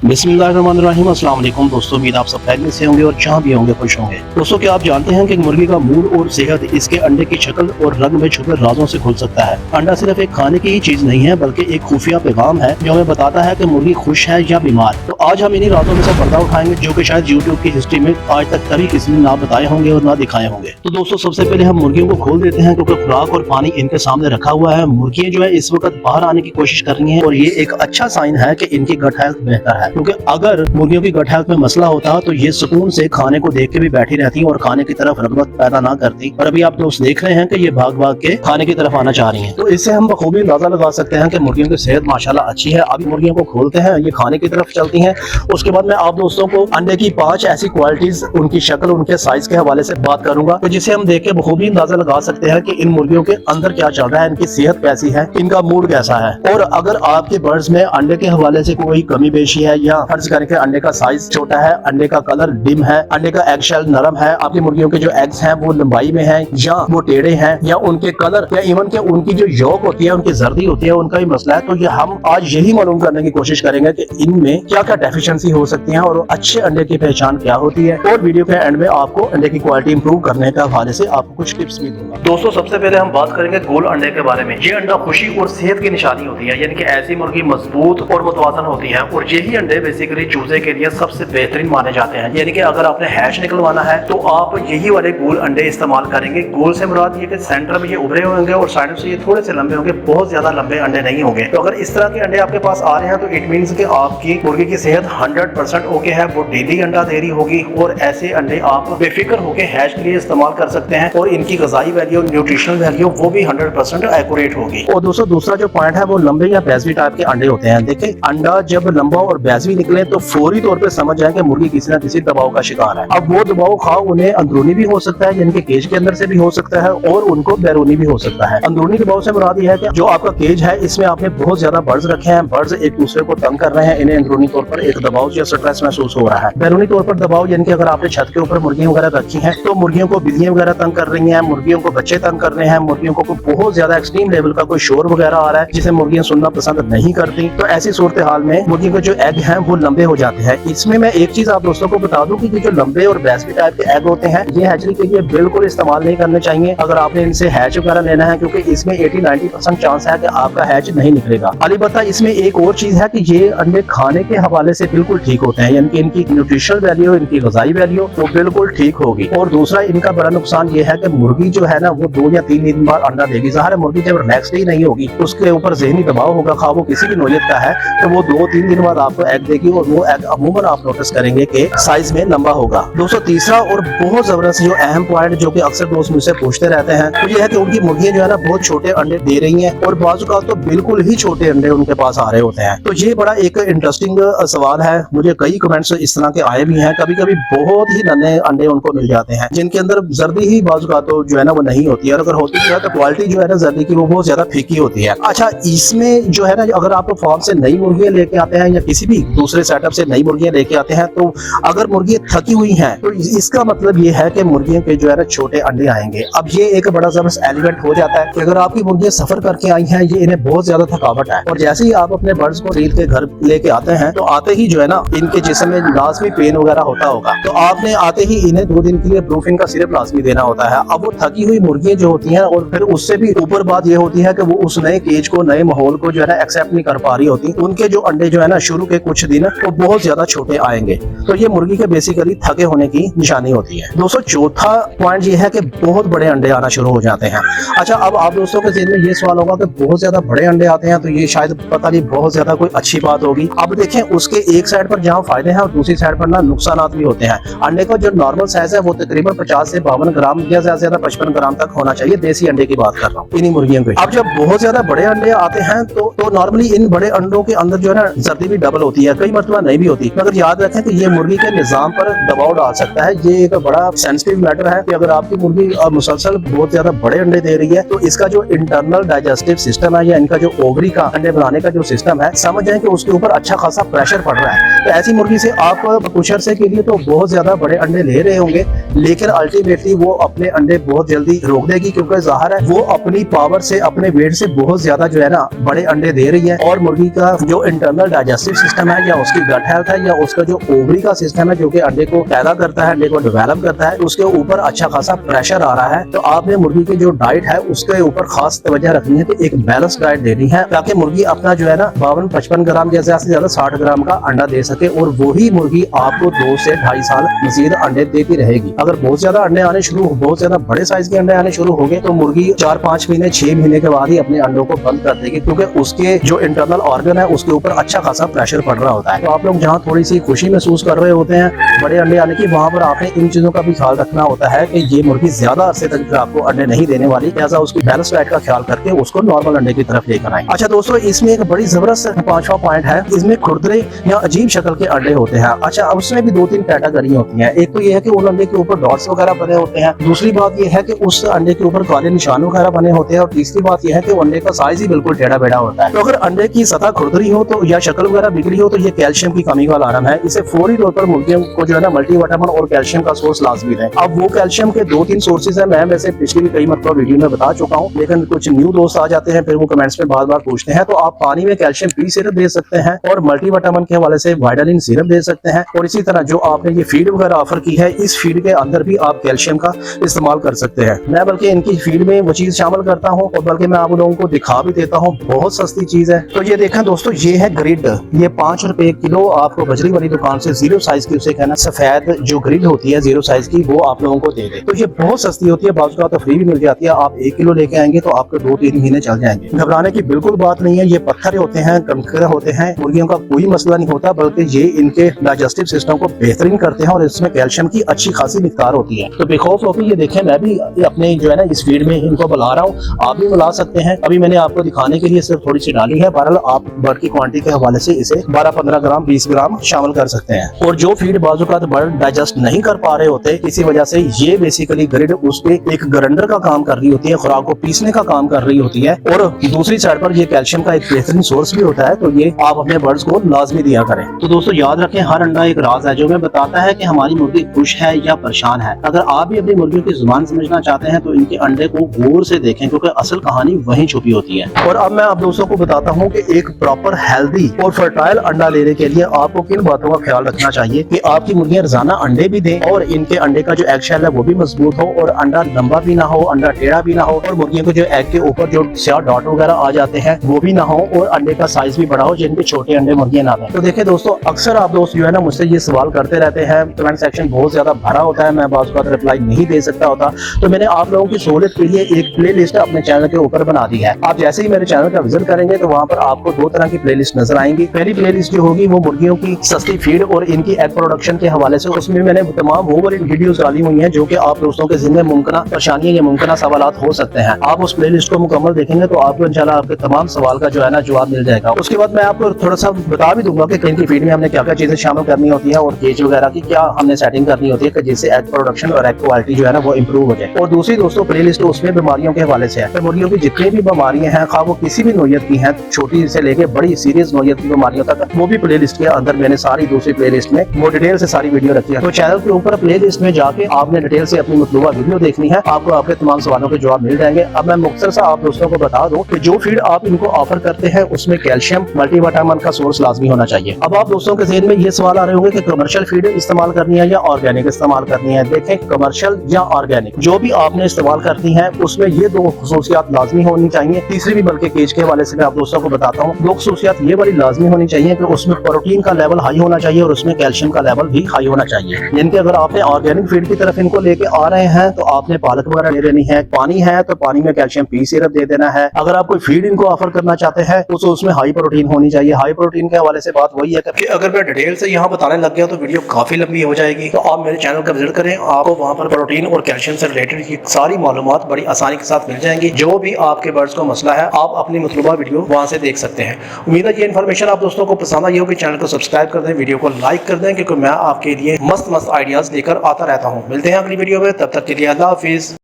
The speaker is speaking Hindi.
बिस्मिल्लाहिर्रहमानिर्रहीम। अस्सलाम वालेकुम दोस्तों, उम्मीद आप सब खैरियत से होंगे और जहाँ भी होंगे खुश होंगे। दोस्तों, क्या आप जानते हैं कि मुर्गी का मूड और सेहत इसके अंडे की शक्ल और रंग में छुपे राजों से खुल सकता है। अंडा सिर्फ एक खाने की ही चीज नहीं है, बल्कि एक खुफिया पैगाम है जो हमें बताता है कि मुर्गी खुश है या बीमार। तो आज हम इन्हीं राजों में से पर्दा उठाएंगे जो कि शायद यूट्यूब की हिस्ट्री में आज तक कभी किसी ने ना बताए होंगे और ना दिखाए होंगे। तो दोस्तों, सबसे पहले हम मुर्गियों को खोल देते हैं क्योंकि खुराक और पानी इनके सामने रखा हुआ है। मुर्गियां जो है इस वक्त बाहर आने की कोशिश कर रही है और ये एक अच्छा साइन है कि इनकी गट हेल्थ बेहतर है, क्योंकि अगर मुर्गियों की गट हेल्थ में मसला होता तो ये सुकून से खाने को देख के भी बैठी रहती और खाने की तरफ रगबत पैदा ना करती। और अभी आप दोस्त देख रहे हैं कि ये भाग भाग के खाने की तरफ आना चाह रही हैं। तो इससे हम बखूबी अंदाजा लगा सकते हैं कि मुर्गियों की सेहत माशाल्लाह अच्छी है। अभी मुर्गियों को खोलते हैं, ये खाने की तरफ चलती हैं। उसके बाद मैं आप दोस्तों को अंडे की 5 ऐसी क्वालिटीज, उनकी शक्ल, उनके साइज के हवाले से बात करूंगा, तो जिसे हम देख के बखूबी अंदाजा लगा सकते हैं कि इन मुर्गियों के अंदर क्या चल रहा है, इनकी सेहत कैसी है, इनका मूड कैसा है। और अगर आपके बर्ड्स में अंडे के हवाले से कोई कमी पेशी है या फर्ज करें कि अंडे का साइज छोटा है, अंडे का कलर डिम है, अंडे का एग शेल नरम है, आपकी मुर्गियों के जो एग्स हैं वो लंबाई में हैं या वो टेढ़े हैं, या उनके कलर या इवन के उनकी जो यौक होती है, उनकी जर्दी होती है, उनका भी मसला है, तो ये हम आज यही मालूम करने की कोशिश करेंगे कि इनमें क्या क्या डेफिशिएंसी हो सकती है और अच्छे अंडे की पहचान क्या होती है। और वीडियो के एंड में आपको अंडे की क्वालिटी इंप्रूव करने के हवाले से आपको कुछ टिप्स भी दूंगा। दोस्तों, सबसे पहले हम बात करेंगे गोल अंडे के बारे में। ये अंडा खुशी और सेहत की निशानी होती है, यानी कि ऐसी मुर्गी मजबूत और मुतवाजन होती है और यही अंडे बेसिकली चूजे के लिए सबसे बेहतरीन माने जाते हैं। यानी कि अगर आपने हैच निकलवाना है तो आप यही वाले गोल अंडे इस्तेमाल करेंगे। गोल से मुराद ये कि सेंटर में ये उभरे होंगे और साइड से ये थोड़े से लंबे होंगे, बहुत ज्यादा लंबे अंडे नहीं होंगे। तो अगर इस तरह के अंडे आपके पास आ रहे हैं तो इट मींस कि आपकी मुर्गी की सेहत 100% ओके है, वो डेली अंडा दे रही होगी। और ऐसे अंडे आप बेफिक्र होकर हैच के लिए इस्तेमाल कर सकते हैं और इनकी ग़िज़ाई वैल्यू, न्यूट्रिशनल वैल्यू वो भी 100% एक्यूरेट होगी। और दोस्तों, दूसरा जो पॉइंट है वो लंबे या बैजवी टाइप के अंडे होते हैं। देखिए, अंडा जब लंबा और बैजवी निकले तो फौरी तौर पर समझ जाए कि मुर्गी किसी न किसी दबाव का शिकार है। अब वो दबाव खा उन्हें अंदरूनी भी हो सकता है, यानी कि केज के अंदर से भी हो सकता है, और उनको बैरूनी भी हो सकता है। अंदरूनी दबाव से मुराद यह है कि जो आपका केज है इसमें आपने बहुत ज्यादा बर्ड्स रखे हैं, बर्ड्स एक दूसरे को तंग कर रहे हैं, इन्हें अंदरूनी तौर पर एक दबाव या स्ट्रेस महसूस हो रहा है। बैरूनी तौर पर दबाव यानी कि अगर आपने छत के ऊपर मुर्गियां वगैरह रखी हैं तो मुर्गियों को बिल्लियां वगैरह तंग कर रही हैं, मुर्गियों को बच्चे तंग कर रहे हैं, मुर्गियों को बहुत ज्यादा एक्सट्रीम लेवल का कोई शोर वगैरह आ रहा है जिसे मुर्गियां सुनना पसंद नहीं करती। तो ऐसी सूरत हाल में मुर्गियों के जो एग हैं वो लंबे हो जाते हैं। इसमें मैं एक चीज आप दोस्तों को बता दूं कि जो लंबे और बैजवी टाइप के एग होते हैं ये हैचरी के लिए बिल्कुल इस्तेमाल नहीं करने चाहिए अगर आपने इनसे हैच वगैरह लेना है, क्योंकि इसमें 80-90% चांस है कि आपका हैच नहीं निकलेगा। अलबत्ता इसमें एक और चीज है कि ये अंडे खाने के हवाले से बिल्कुल ठीक होते हैं, यानी कि इनकी न्यूट्रिशनल वैल्यू, इनकी ग़िज़ाई वैल्यू वो बिल्कुल ठीक होगी। और दूसरा इनका बड़ा नुकसान ये है कि मुर्गी जो है ना वो 2 या 3 दिन बाद अंडा देगी। ज़ाहिर है मुर्गी जब रिलैक्स ही नहीं होगी, उसके ऊपर ज़हनी दबाव होगा, खा वो किसी भी नौयत का है, तो वो 2-3 दिन बाद आपको एग देगी और वो एग अमूमन आप नोटिस करेंगे कि साइज में लंबा होगा। दोस्तों, तीसरा और बहुत जबरदस्त जो अहम पॉइंट जो कि अक्सर दोस्त मुझसे पूछते रहते हैं तो ये है कि उनकी मुर्गियां जो है ना बहुत छोटे अंडे दे रही हैं और बाजू का तो बिल्कुल ही छोटे अंडे उनके पास आ रहे होते हैं। तो ये बड़ा एक इंटरेस्टिंग सवाल है, मुझे कई कमेंट्स इस तरह के आए भी हैं। कभी कभी बहुत ही नन्हे अंडे उनको मिल जाते हैं जिनके अंदर जर्दी ही बाजू का तो जो है ना वो नहीं होती है, और अगर होती है तो क्वालिटी जो है ना जर्दी की वो बहुत ज्यादा फीकी होती है। अच्छा, इसमें जो है ना अगर आप फार्म से नई मुर्गियां लेके आते हैं या किसी भी दूसरे सेटअप से नई मुर्गियां लेके आते हैं तो अगर मुर्गियां थकी हुई हैं तो इसका मतलब ये है कि मुर्गियों के जो है ना छोटे अंडे आएंगे। अब ये एक बड़ा जबरदस्त एलिमेंट हो जाता है कि अगर आपकी मुर्गियां सफर करके आई हैं, ये इन्हें बहुत ज्यादा थकावट है, और जैसे ही आप अपने बर्ड्स को खरीद के घर लेके आते हैं तो आते ही जो है ना इनके जिस्म में लाजमी पेन वगैरह होता होगा, तो आपने आते ही इन्हें 2 दिन के लिए ब्रूफिन का सिरप लाजमी देना होता है। अब वो थकी हुई मुर्गियां जो होती हैं और फिर उससे भी ऊपर बात ये होती है कि वो उस नए केज को, नए माहौल को जो है ना एक्सेप्ट नहीं कर पा रही होती, उनके जो अंडे जो है ना शुरू के कुछ दिन वो बहुत ज्यादा छोटे आएंगे। तो ये मुर्गी के बेसिकली थके होने की निशानी होती है। दोस्तों, चौथा पॉइंट ये है कि बहुत बड़े अंडे आना शुरू हो जाते हैं। अच्छा, अब आप दोस्तों के ज़हन में ये सवाल होगा कि बहुत ज्यादा बड़े अंडे आते हैं तो ये शायद पता नहीं बहुत ज्यादा कोई अच्छी बात होगी। अब देखें, उसके एक साइड पर जहाँ फायदे हैं और दूसरी साइड पर ना नुकसान भी होते हैं। अंडे का जो नॉर्मल साइज है वो तकरीबन 50 से 52 ग्राम या ज्यादा से ज्यादा 55 ग्राम तक होना चाहिए। देसी अंडे की बात कर रहा हूँ, इन्हीं मुर्गियों की। अब जब बहुत ज्यादा बड़े अंडे आते हैं तो नॉर्मली इन बड़े अंडों के अंदर जो है ना जर्दी भी डबल होती है, कई मरतबा नहीं भी होती। मगर याद रखें कि ये मुर्गी के निजाम पर दबाव डाल सकता है। ये एक बड़ा सेंसिटिव मैटर है कि अगर आपकी मुर्गी मुसलसल बहुत ज्यादा बड़े अंडे दे रही है तो इसका जो इंटरनल डाइजेस्टिव सिस्टम है या इनका जो ओवरी का अंडे बनाने का जो सिस्टम है, समझ जाए कि उसके ऊपर अच्छा खासा प्रेशर पड़ रहा है। तो ऐसी मुर्गी से आप कुछ अरसे के लिए तो बहुत ज्यादा बड़े अंडे ले रहे होंगे, लेकिन अल्टीमेटली वो अपने अंडे बहुत जल्दी रोक देगी, क्योंकि जाहिर है वो अपनी पावर से, अपने वेट से बहुत ज्यादा जो है ना बड़े अंडे दे रही है और मुर्गी का जो इंटरनल डाइजेस्टिव सिस्टम है है या उसकी गट हेल्थ है या उसका जो ओवरी का सिस्टम है जो कि अंडे को पैदा करता है, अंडे को डेवलप करता है, उसके ऊपर अच्छा खासा प्रेशर आ रहा है। तो आपने मुर्गी की जो डाइट है उसके ऊपर खास तवज्जो रखनी है कि एक बैलेंस डाइट देनी है ताकि मुर्गी अपना जो है ना 52-55 ग्राम या ज्यादा से ज्यादा 60 ग्राम का अंडा दे सके और वही मुर्गी आपको 2 से 2.5 साल मजीद अंडे देती रहेगी। अगर बहुत ज्यादा अंडे आने शुरू, बहुत ज्यादा बड़े साइज के अंडे आने शुरू हो गए तो मुर्गी 4-5 महीने 6 महीने के बाद ही अपने अंडों को बंद कर देगी, क्योंकि उसके जो इंटरनल ऑर्गन है उसके ऊपर अच्छा खासा प्रेशर पड़ रहा होता है। तो आप लोग जहाँ थोड़ी सी खुशी महसूस कर रहे होते हैं बड़े अंडे आने की, वहाँ पर आपने इन चीजों का भी ख्याल रखना होता है कि ये मुर्गी ज्यादा अरसे तक आपको अंडे नहीं देने वाली, लिहाजा उसकी बैलेंस डाइट का ख्याल करके उसको नॉर्मल अंडे की तरफ लेकर आए। अच्छा दोस्तों, इसमें एक बड़ी जबरदस्त 5वां पॉइंट है, इसमें खुरदरे या अजीब शक्ल के अंडे होते हैं। अच्छा, अब उसमें भी 2-3 कैटेगरी होती है। एक तो ये है कि उन अंडे के ऊपर डॉट्स वगैरह बने होते हैं, दूसरी बात ये है कि उस अंडे के ऊपर काले निशान वगैरह बने होते हैं, और तीसरी बात ये है कि अंडे का साइज ही बिल्कुल टेढ़ा बेढ़ा होता है। तो अगर अंडे की सतह खुरदरी हो तो या शक्ल वगैरह बिगड़ी हो तो ये कैल्शियम की कमी का अलार्म है। इसे फौरी तौर पर मुर्गियों को जो है ना मल्टीविटामिन और कैल्शियम का सोर्स लाजमी है। अब वो कैल्शियम के 2-3 सोर्सेज है, मैं वैसे पिछली भी कई मतलब वीडियो में बता चुका हूँ, लेकिन कुछ न्यू दोस्त आ जाते हैं फिर वो कमेंट्स में बार-बार पूछते हैं। तो आप पानी में कैल्शियम पी सिरप दे सकते हैं और मल्टीविटामिन के हवाले से वाइटालिन सिरप दे सकते हैं, और इसी तरह जो आपने ये फीड वगैरह ऑफर की है इस फीड के अंदर भी आप कैल्शियम का इस्तेमाल कर सकते हैं। मैं बल्कि इनकी फीड में वो चीज शामिल करता हूँ और बल्कि मैं आप लोगों को दिखा भी देता हूँ, बहुत सस्ती चीज है। तो ये देखें दोस्तों, ये है ग्रिड, ये 5 रुपए किलो आपको बजरी वाली दुकान से 0 साइज की, उसे कहना सफेद जो ग्रिड होती है 0 साइज की, वो आप लोगों को दे दे। तो ये बहुत सस्ती होती है, बाजू का तो फ्री भी मिल जाती है। आप 1 किलो लेके आएंगे तो आपको 2-3 महीने चल जाएंगे। घबराने की बिल्कुल बात नहीं है, ये पत्थर होते हैं, कंकड़ होते हैं, मुर्गियों का कोई मसला नहीं होता, बल्कि ये इनके डाइजेस्टिव सिस्टम को बेहतरीन करते हैं और इसमें कैल्शियम की अच्छी खासी मिकदार होती है। तो बेखौफ होकर ये देखें, मैं भी अपने जो है ना इस फीड में इनको बुला रहा हूँ, आप भी बुला सकते हैं। अभी मैंने आपको दिखाने के लिए सिर्फ थोड़ी सी डाली है, बहरहाल आप बर्ड की क्वांटिटी के हवाले से इसे 12-15 ग्राम 20 ग्राम शामिल कर सकते हैं। और जो फीड बाजू का बर्ड डाइजेस्ट नहीं कर पा रहे होते किसी वजह से, ये बेसिकली ग्रिड उसके एक ग्राइंडर का काम कर रही होती है, खुराक को पीसने का काम कर रही होती है, और दूसरी साइड पर ये कैल्शियम का एक बेहतरीन सोर्स भी होता है। तो ये आप अपने बर्ड्स को लाजमी दिया करें। तो दोस्तों याद रखें, हर अंडा एक राज है जो हमें बताता है कि हमारी मुर्गी खुश है या परेशान है। अगर आप भी अपनी मुर्गियों की जुबान समझना चाहते हैं तो इनके अंडे को गौर से देखें, क्योंकि असल कहानी वहीं छुपी होती है। और अब मैं आप दोस्तों को बताता हूँ कि एक प्रॉपर हेल्दी और फर्टाइल अंडा लेने के लिए आपको किन बातों का ख्याल रखना चाहिए कि आपकी मुर्गियां रोजाना अंडे भी दें और इनके अंडे का जो एग शेल है वो भी मजबूत हो, और अंडा लंबा भी ना हो, अंडा टेढ़ा भी ना हो, और मुर्गियों को जो एग के ऊपर जो स्याह डॉट वगैरह आ जाते हैं वो भी ना हो, और अंडे का साइज भी बड़ा हो जिनके छोटे अंडे मुर्गियां ना दें। तो देखिए दोस्तों, अक्सर आप दोस्त जो है ना मुझसे ये सवाल करते रहते हैं, कमेंट सेक्शन बहुत ज्यादा भरा होता है, मैं बात का रिप्लाई नहीं दे सकता होता। तो मैंने आप लोगों की सहूलियत के लिए एक प्ले लिस्ट अपने चैनल के ऊपर बना दी है। आप जैसे ही मेरे चैनल का विजिट करेंगे तो वहाँ पर आपको 2 तरह की प्ले लिस्ट नजर आएंगी। पहली प्ले लिस्ट जो होगी वो मुर्गियों की सस्ती फीड और इनकी एग प्रोडक्शन के हवाले से, उसमें मैंने तमाम वो वाली वीडियोस डाली हुई हैं जो कि आप दोस्तों के जिम्मे मुमकिन परेशानियां या मुमकिन सवालात हो सकते हैं। आप उस प्ले लिस्ट को मुकम्मल देखेंगे तो आपको इंशाल्लाह आपके तमाम सवाल का जो है ना जवाब मिल जाएगा। उसके बाद मैं आपको थोड़ा सा बता भी दूंगा कि इनकी फीड में हमने क्या क्या चीजें शामिल करनी होती है और केज वगैरह की क्या हमने सेटिंग करनी होती है कि जिससे एग प्रोडक्शन और एग क्वालिटी जो है ना वो इम्प्रूव हो जाए। और दूसरी दोस्तों प्ले लिस्ट उसमें बीमारियों के हवाले से है। तो मुर्गियों की जितनी भी बीमारियां हैं, खा वो किसी भी नोयत की हैं, छोटी से लेके बड़ी सीरियस नोयत की बीमारियों तक, वो भी प्ले लिस्ट के अंदर मैंने सारी दूसरी प्ले लिस्ट में वो डिटेल से सारी वीडियो रखी है। तो चैनल के ऊपर प्ले लिस्ट में जाके आपने डिटेल से अपनी मतलूबा वीडियो देखनी है, आपको आपके तमाम सवालों के जवाब मिल जाएंगे। अब मैं मुख्तसर सा आप दोस्तों को बता दूं कि जो फीड आप इनको ऑफर करते हैं उसमें कैल्शियम मल्टीविटामिन का सोर्स लाजमी होना चाहिए। अब आप दोस्तों के ज़हन में ये सवाल आ रहे होंगे कि कमर्शियल फीड इस्तेमाल करनी है या ऑर्गेनिक इस्तेमाल करनी है। देखें, कमर्शियल या ऑर्गेनिक जो भी आपने इस्तेमाल करनी है उसमें ये 2 खसूसियात लाजमी होनी चाहिए। तीसरी भी बल्कि केज के हवाले से मैं आप दोस्तों को बताता हूँ, 2 खसूसियात ये वाली लाजमी होनी चाहिए कि उसमें प्रोटीन का लेवल हाई होना चाहिए और उसमें कैल्शियम का लेवल भी हाई होना चाहिए। यानी कि अगर आपने ऑर्गेनिक फीड की तरफ इनको लेके आ रहे हैं तो आपने पालक वगैरह ले लेनी है। पानी है तो पानी में कैल्शियम पी सिरप दे देना है। अगर आप कोई फीड इनको ऑफर करना चाहते हैं तो उसमें हाई प्रोटीन होनी चाहिए। हाई प्रोटीन के हवाले से बात वही है कि अगर मैं डिटेल से यहाँ बताने लग गया तो वीडियो काफी लंबी हो जाएगी। तो आप मेरे चैनल का विजिट करें, आपको वहाँ पर प्रोटीन और कैल्शियम से रिलेटेड सारी मालूमात बड़ी आसानी के साथ मिल जाएंगी। जो भी आपके बर्ड्स को मसला है आप अपनी मतलूबा वीडियो वहाँ से देख सकते हैं। उम्मीद है ये इन्फॉर्मेशन आप दोस्तों को पसंद आई होगी। चैनल को सब्सक्राइब कर दें, वीडियो को लाइक कर दें, क्योंकि मैं आपके लिए मस्त आइडियाज लेकर आता रहता हूँ। मिलते हैं अगली वीडियो में, तब तक के लिए अल्लाह हाफिज।